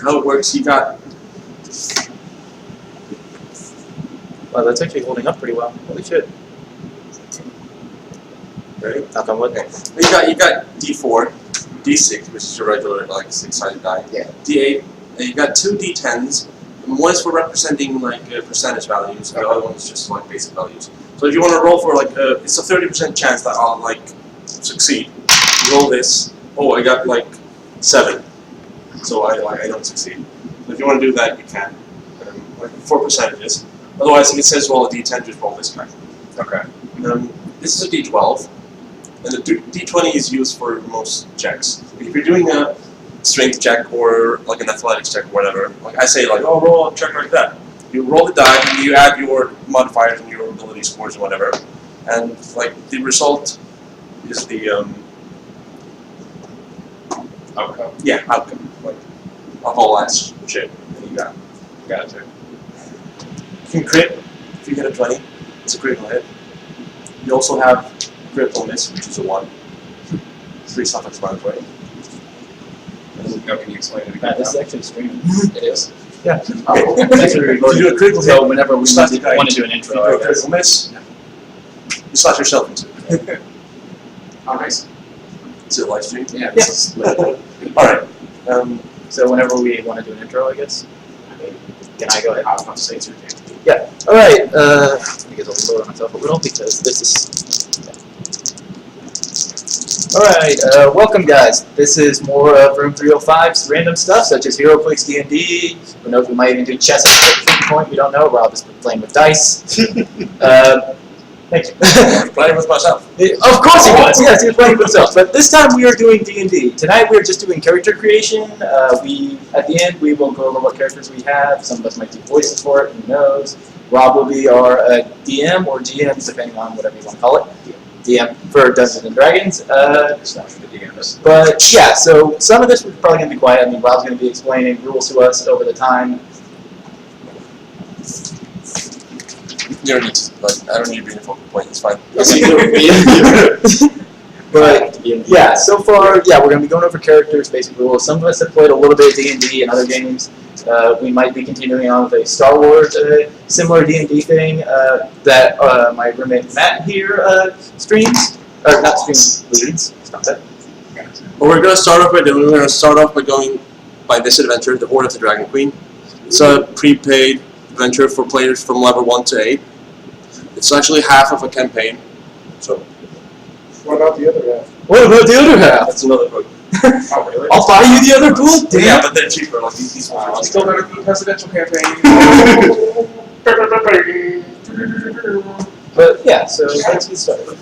how it works, you got Wow, that's actually holding up pretty well. Holy shit. ready? Knock on wood. Okay. You got D4, D6, which is your regular like 6-sided die. Yeah. D8, and you got 2 D10s. And one is for representing like percentage values, and the other one is just like basic values. So if you want to roll for like it's a 30% chance that I'll like succeed. You roll this. Oh, I got like 7, so I don't succeed. So if you want to do that, you can. Like 4 percentages. Otherwise, if it says roll a D10, just roll this guy. Okay. This is a D12, and the D20 is used for most checks. If you're doing a strength check or like an athletics check or whatever, like I say, like, oh, roll a check like that. You roll the die, and you add your modifiers and your ability scores and whatever, and like the result is the Outcome. yeah, outcome like of all that shit that you got. Gotcha. You can crit if you get a 20. It's a critical hit. You also have critical miss, which is a 1. 3 self-explanatory. Now, can you explain it again? Matt, this is actually streaming. It is. Yeah. Okay. It's actually If you do a critical hit, So whenever we slash the guy. want to do an If you intro, do a I guess. critical miss, you slash yourself into it. Oh, nice. Is it a live stream? Yeah, this is Alright. So whenever we want to do an intro, I guess. Can I go ahead? I was about to say it's your game. Yeah. All right. I guess I'll load on myself a little because this is. All right. Welcome, guys. This is more of Room 305's random stuff, such as HeroClix D&D. Who knows? We might even do chess at some point. We don't know. Rob has been playing with dice. Thank you. Playing with myself. Of course he was. Yes, he was playing with himself. But this time we are doing D&D. Tonight we are just doing character creation. At the end we will go over what characters we have. Some of us might do voices for it. Who knows? Rob will be our DM or GM, depending on whatever you want to call it. DM for Dungeons and Dragons. It's not for the DM. But yeah, so some of this we're probably going to be quiet. I mean, Rob's going to be explaining rules to us over the time. You don't need to, like, I don't need to be in a focal point, it's fine. But yeah, so far, yeah, we're going to be going over characters, basic rules. Some of us have played a little bit of D&D and other games. We might be continuing on with a Star Wars similar D&D thing that my roommate Matt here streams, or not streams, leads. Stop that. What we're going to start off by doing, we're going to start off by going by this adventure, The Horde of the Dragon Queen. It's a prepaid adventure for players from level 1 to 8. It's actually half of a campaign, so What about the other half? What about the other half? that's another book. Oh, really? I'll buy you the other book, damn. Yeah, but they're cheaper, like these ones are Still cheaper. better than the presidential campaign. But yeah, so let's get started.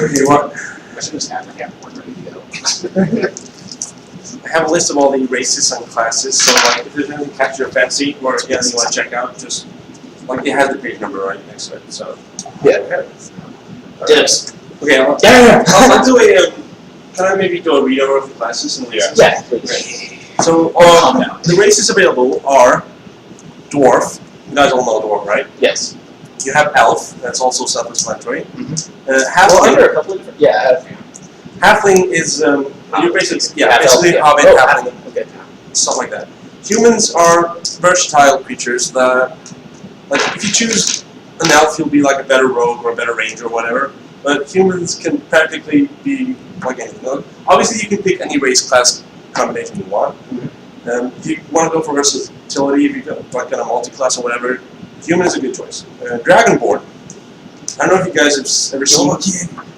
Okay, what? I should just have my half ready to go. I have a list of all the races and classes, so like if there's anything that catches your fancy or anything you want to check out, just like it has the page number right next to it. So Yeah. yes. Okay, Yeah. I'll do a. Can I maybe do a read over of the classes and races? Yeah, please. So the races available are dwarf. You guys all know dwarf, right? Yes. You have elf. That's also self-explanatory. Mm-hmm. Halfling. Well, under a couple of different. Yeah. Halfling is you're basically Half basically elf, hobbit, yeah. halfling, Okay. stuff like that. Humans are versatile creatures that, like, if you choose an elf, you'll be like a better rogue or a better ranger or whatever. But humans can practically be like anything. Obviously, you can pick any race class combination you want. If you want to go for versatility, if you go like in a multi-class or whatever, human is a good choice. Dragonborn. I don't know if you guys have ever seen.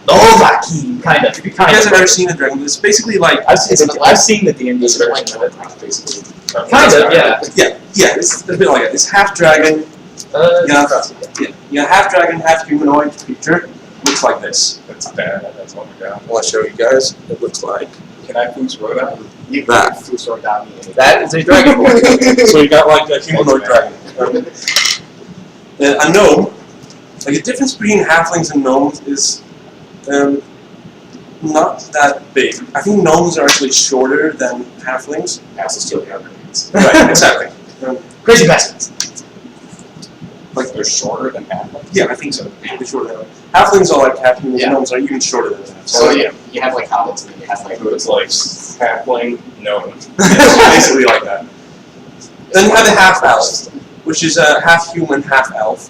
Dovahkiin, kind of. If you guys have ever seen a dragon, it's basically like I've seen the D&D version of it. Basically. Kind of, yeah. yeah, it's a bit like it. It's half dragon. Yeah, yeah, half dragon, half humanoid creature. Looks like this. That's bad. That's oh my god. I want to show you guys. It looks like Can I please roll that? that. That is a dragonborn. So you got like a humanoid dragon. A gnome. Like the difference between halflings and gnomes is not that big. I think gnomes are actually shorter than halflings. Has to steal the other needs. Right, exactly. Crazy bastards. Like, They're shorter than halflings. yeah, I think so. They're shorter than that. Halflings are like half humans. Yeah. Gnomes are even shorter than that. So yeah, you have like hobbits and then you have like So it's like halfling, gnome. Basically like that. Then you have the half elf, which is a half human, half elf.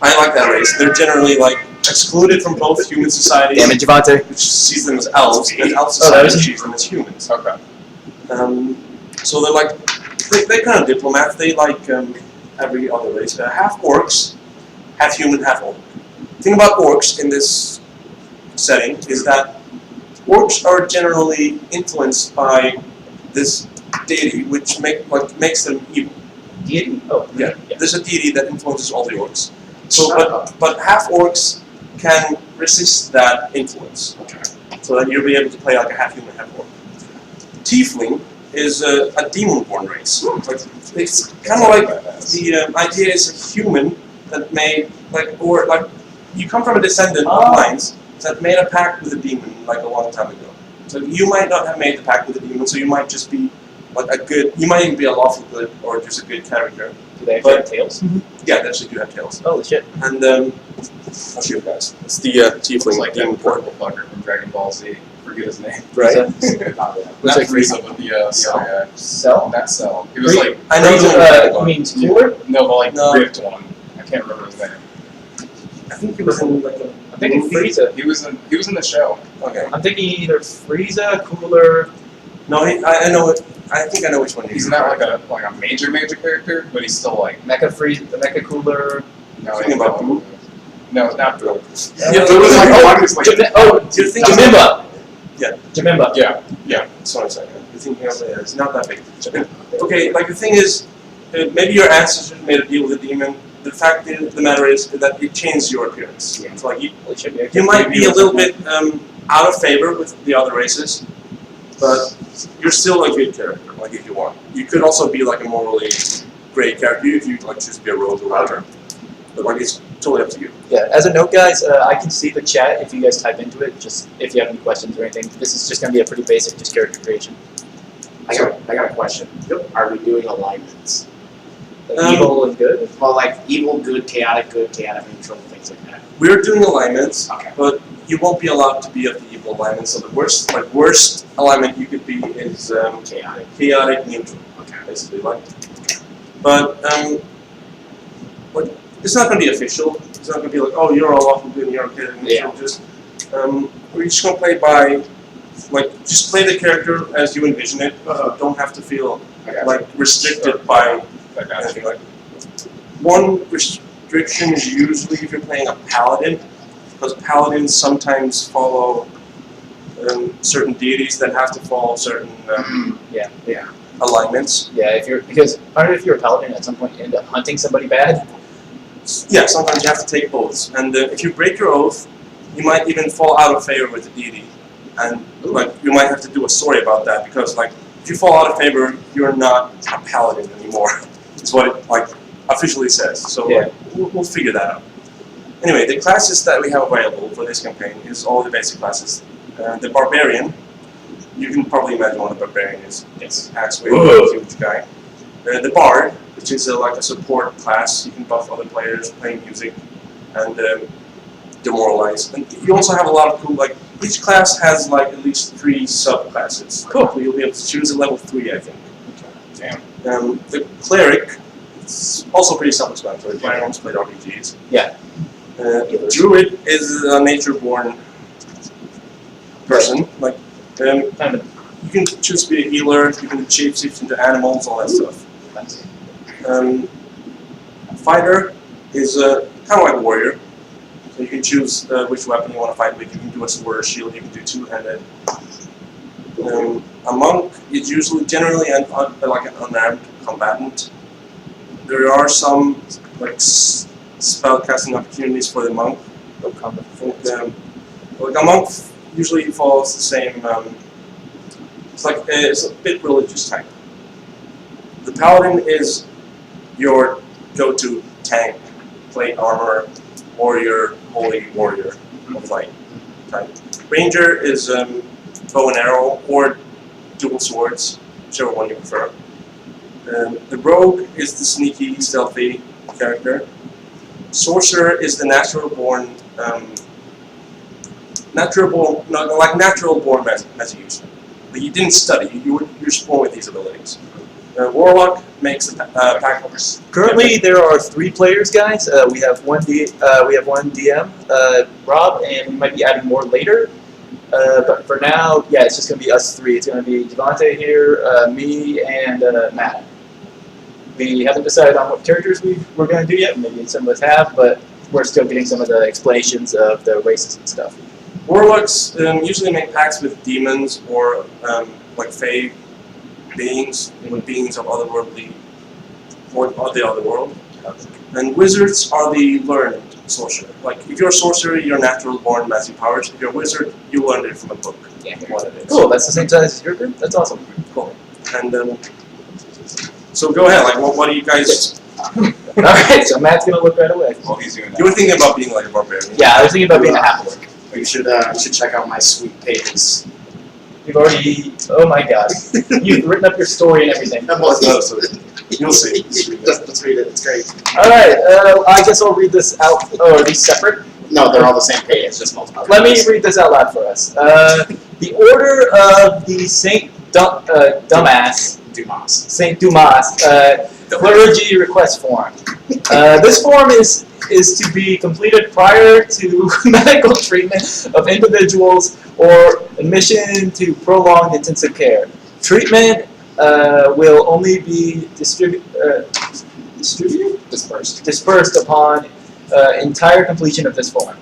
I like that race. They're generally like excluded from both human societies, Damn it, Javante. which sees them as elves, and elf Oh, that society was- sees them as humans. Okay. So they're like they're kind of diplomats. They like every other race. Half orcs, half human, half orc. The thing about orcs in this setting is that orcs are generally influenced by this deity, which makes them evil. Deity? Oh, Yeah, there's a deity that influences all the orcs. So, Shut but half orcs can resist that influence. So that you'll be able to play like a half human, half orc. Tiefling is a demon-born race. Like, it's kind of like the idea is a human that made you come from a descendant of lines that made a pact with a demon like a long time ago. So you might not have made the pact with a demon, so you might just be like you might even be a lawful good or just a good character. do they actually But- have tails? Yeah, they actually do have tails. Holy shit. And I'll show you guys. It's the tiefling Like that demon-born. purple fucker from Dragon Ball Z. Forget his name. Right? Not like Frieza, but the other guy. Cell? Not Cell. He was like, I know You mean Cooler? no, but like No. ripped one. I can't remember his name. I think he was in like a I'm thinking movie. Frieza. He was in the show. Okay. I'm thinking either Frieza, Cooler. No, I know it. I think I know which one. He's you're not referring like a major character, but he's still like Mecha Frieza, the Mecha Cooler. no. Thinking he's about not- Boo? No, it's not Boo. Yeah, Boo was like oh, it's like You're thinking Jamimba. Yeah. Jamimba. yeah. Sorry, a second. You're thinking of it. It's not that big. Okay, like the thing is, maybe your ancestors made a deal with the demon. The fact of the matter is that it changed your appearance. Yeah. It's like Holy shit, yeah. you might be a little bit out of favor with the other races, but you're still a good character. Like if you want, you could also be like a morally great character if you like choose to be a rogue or whatever. But like it's totally up to you. Yeah, as a note, guys, I can see the chat if you guys type into it, just if you have any questions or anything. This is just going to be a pretty basic, just character creation. I got a question. Yep. Are we doing alignments? Like evil and good. Well, like evil, good, chaotic, neutral, things like that. We're doing alignments, Okay. but you won't be allowed to be of the evil alignment. So the worst alignment you could be is Chaotic. chaotic neutral, Okay. basically, like. But it's not going to be official. It's not going to be like, oh, you're all awful good and you're okay and neutral. Just we're just going to play by just play the character as you envision it. Don't have to feel I got like restricted by I got anything. Like one restriction is usually if you're playing a paladin, because paladins sometimes follow certain deities that have to follow certain Yeah. alignments. Yeah, because I don't know if you're a paladin at some point you end up hunting somebody bad. Yeah, sometimes you have to take oaths, and if you break your oath, you might even fall out of favor with the deity, and you might have to do a story about that because if you fall out of favor, you're not a paladin anymore. It's what it officially says. So Yeah. we'll figure that out. Anyway, the classes that we have available for this campaign is all the basic classes. The barbarian, you can probably imagine what a barbarian is. Yes. Axe Whoa. wielding, huge guy. The bard, which is a support class. You can buff other players, play music, and demoralize. And you also have a lot of cool each class has at least 3 subclasses. Cool. So you'll be able to choose a level 3, I think. Damn. The cleric, it's also pretty self-explanatory. Firearms played RPGs. Yeah. Druid is a nature-born person. Kind of You can choose to be a healer. You can shapeshift into animals, all that stuff. Fighter is kind of like a warrior. So you can choose which weapon you want to fight with. You can do a sword or shield. You can do two-handed. A monk is generally an unarmed combatant. There are some spell casting opportunities for the monk. no combat. I think a monk usually follows the same. It's a bit religious type. The paladin is your go-to tank, plate armor, warrior, holy warrior of light type. Ranger is bow and arrow or dual swords, whichever one you prefer. The rogue is the sneaky, stealthy, character. Sorcerer is the natural born Magiuser. But you didn't study. You're just born with these abilities. Warlock makes a pact. Currently, there are 3 players, guys. We have one DM, Rob, and we might be adding more later. But for now, yeah, it's just going to be us 3. It's going to be Devontae here, me, and Matt. We haven't decided on what characters we're going to do yet. Maybe some of us have, but we're still getting some of the explanations of the races and stuff. Warlocks usually make pacts with demons or like fae beings, beings of otherworldly, or of the other world. And wizards are the learned sorcerer. Like if you're a sorcerer, you're natural born magic powers. If you're a wizard, you learned it from a book. Yeah. What it is. Cool, that's the same size as your group? That's awesome. Cool. And so go ahead. Like, what do you guys? Alright, so Matt's going to look right away. While he's doing that. You were thinking about being like a barbarian. Yeah, I was thinking about being a half-orc. You should check out my sweet pages. You've already, oh my god. You've written up your story and everything. No, so you'll see. Let's read it. It's great. Alright, I guess I'll read this out. Oh, are these separate? No, they're all the same page. It's just multiple. Let me read this out loud for us. The Order of the Saint Dumas, clergy request form. This form is to be completed prior to medical treatment of individuals or admission to prolonged intensive care. Treatment will only be dispersed upon entire completion of this form.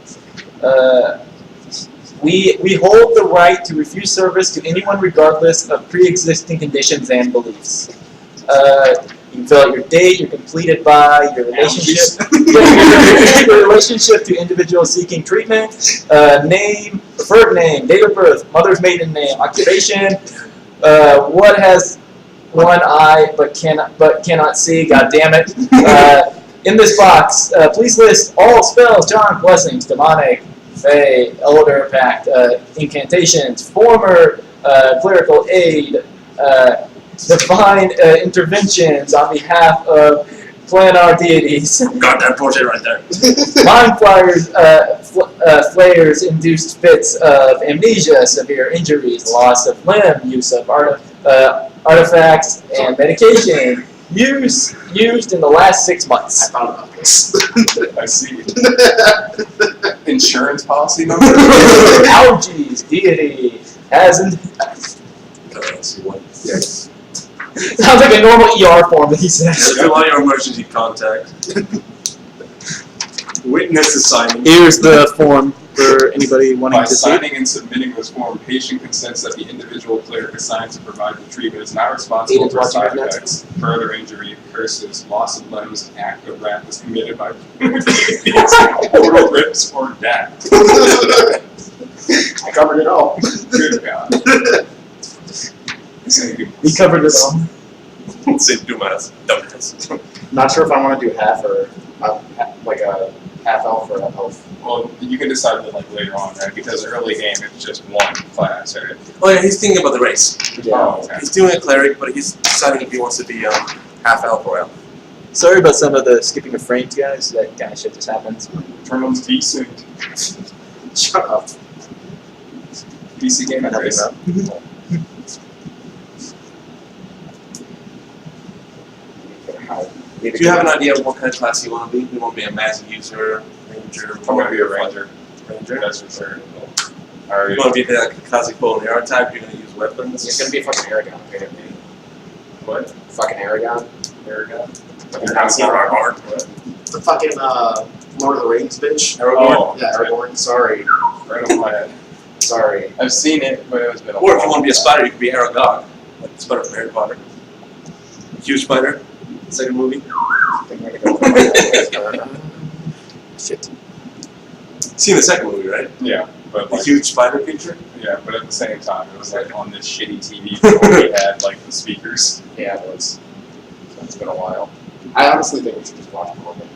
We hold the right to refuse service to anyone regardless of pre-existing conditions and beliefs. You can fill out your date, you're completed by, your relationship, your relationship to individuals seeking treatment, name, preferred name, date of birth, mother's maiden name, occupation, what has one eye but cannot see, god damn it. In this box, please list all spells, charms, blessings, demonic, fae, elder pact, incantations, former clerical aid, divine interventions on behalf of planar deities. Got that portrait right there. Mind flayers induced fits of amnesia, severe injuries, loss of limb, use of artifacts and medication. Used in the last 6 months. I thought about this. I see. Insurance policy number? Allergies, deity, hasn't. Let's see what. Yes. Sounds like a normal ER form that he says. Fill out your emergency contact. Witness is signing. Here's the form for anybody wanting By to see. signing and submitting this form, patient consents that the individual cleric assigned to provide the treatment is not responsible for side effects, further injury, curses, loss of limbs, act of wrath is committed by mortal rips or death. I covered it all. Good God. He covered it all. Say dumbass. Dumbass. Not sure if I want to do half or like a half elf or a elf. Well, you can decide that like later on, right? Because early game it's just one class, right? Oh yeah, he's thinking about the race. Oh, okay. He's doing a cleric, but he's deciding if he wants to be half elf or elf. Sorry about some of the skipping of frames, guys. That kind of shit just happens. Tournament's decent. Shut up. PC game Nothing race. about. Do you have an idea of what kind of class you want to be? You want to be a magic user, ranger? I'm gonna be a ranger. Ranger? That's for sure. You Alright. want to be the classic bow and arrow type? You're going to use weapons? It's gonna be a fucking Aragon, apparently. What? Fucking Aragon. Aragon? You're not seeing our art. The fucking Lord of the Rings bitch. Oh, Yeah, Aragorn. Sorry. right over my head. Sorry. I've seen it, but it's been a Or if you while. want to be a spider, you could be Aragog. Like the spider from Harry Potter. Huge spider. Second movie. I think I'm gonna go with Aragon. Shit. Seen the second movie, right? Yeah, but The like, huge spider creature. yeah, but at the same time, it was like on this shitty TV before we had like the speakers. Yeah, it was. It's been a while. I honestly think we should just watch more of it.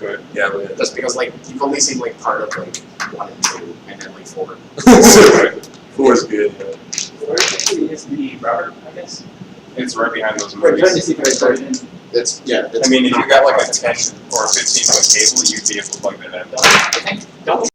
Good. Yeah, but Just because, like, you've only seen, like, part of, like, 1 and 2, and then, like, 4. four is good. Where is the Robert, I guess? It's right behind those We're trying to movies. see if there's version. It's, yeah. It's I mean, if you not got like a that 10 or 15 foot cable, you'd be able to plug that in. I think, don't we